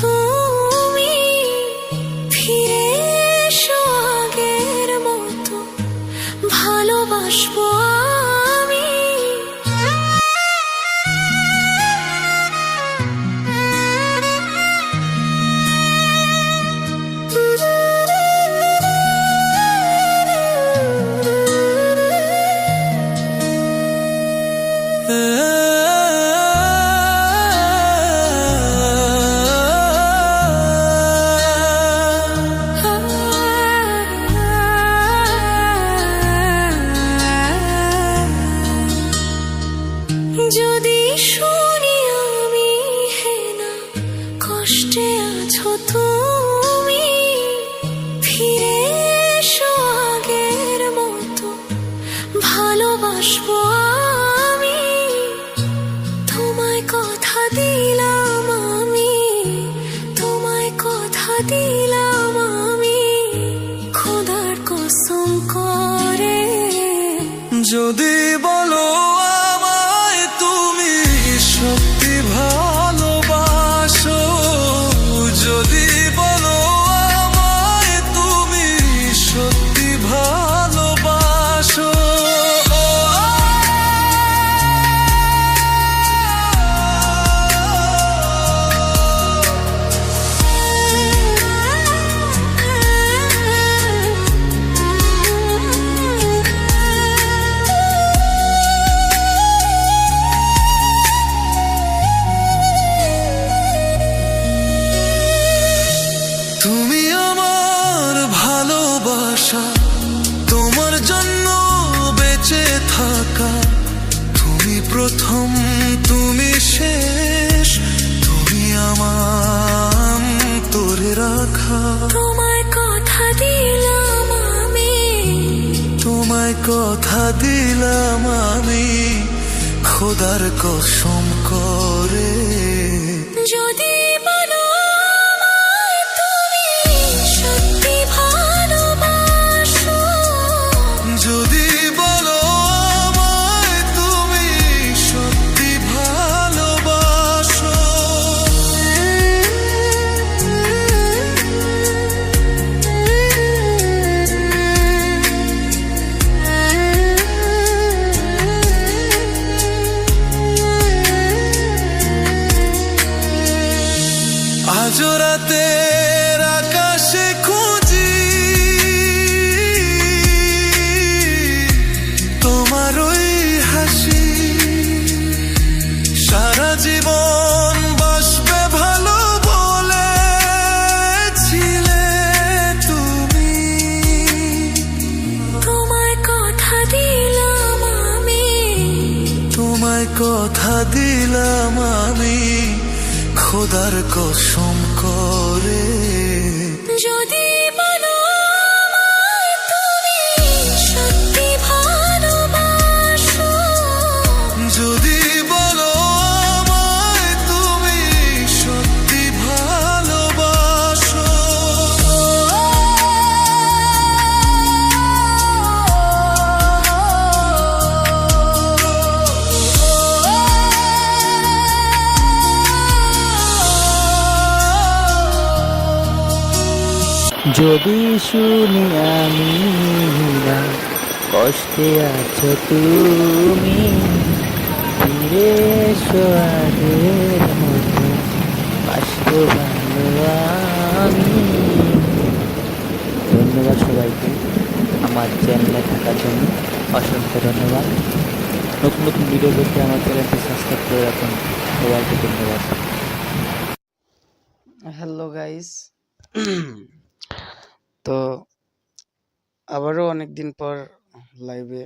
তুমি, ফিরে এসো আগের মতো, ভালোবাসবো আমি। যদি শুনি আমি হেনা, কষ্টে আছো তুমি, ফিরে এসো আগের মতো, ভালোবাসবো আমি। তোমায় কথা দিলাম আমি, তোমায় কথা দিলাম আমি, খোদার কসম করে। যদি বলো আমায় তুমি সত্যি ভালোবাসো, যদি বলো আমায় তুমি সত্যি ভালোবাসো, তুমি আমার ভালোবাসা, তোমার জন্য বেঁচে থাকা, তুমি প্রথম তুমি শেষ, তুমি আমার তোরে রাখা। তোমায় কথা দিলাম আমি, তোমায় কথা দিলাম আমি, খোদার কসম করে। যদি বলো আমায় তুমি সত্যি ভালোবাসো, যদি বলো আমায় তুমি সত্যি ভালোবাসো, আজ রাতের আকাশে খুঁজি তোমার ওই হাসি, সারা জীবন বাসবে ভালো বলেছিলে তুমি। তোমায় কথা দিলাম আমি, তোমায় কথা দিলাম আমি, খোদার কসম করে। যদি বলো আমায় তুমি সত্যি ভালোবাসো, যদি বলো আমায় তুমি সত্যি ভালোবাসো, যদি শুনি আমি না, কষ্টে আছো তুমি, ফিরে এসো আগের মতো, বাসবো ভালো আমি। ধন্যবাদ সবাইকে আমার চ্যানেলে থাকার জন্য, অসংখ্য ধন্যবাদ। নতুন নতুন ভিডিও দেখতে আমার চ্যানেলটি সাবস্ক্রাইব করে রাখুন। সবাইকে ধন্যবাদ। হ্যালো গাইস, তো আবারও অনেক দিন পর লাইভে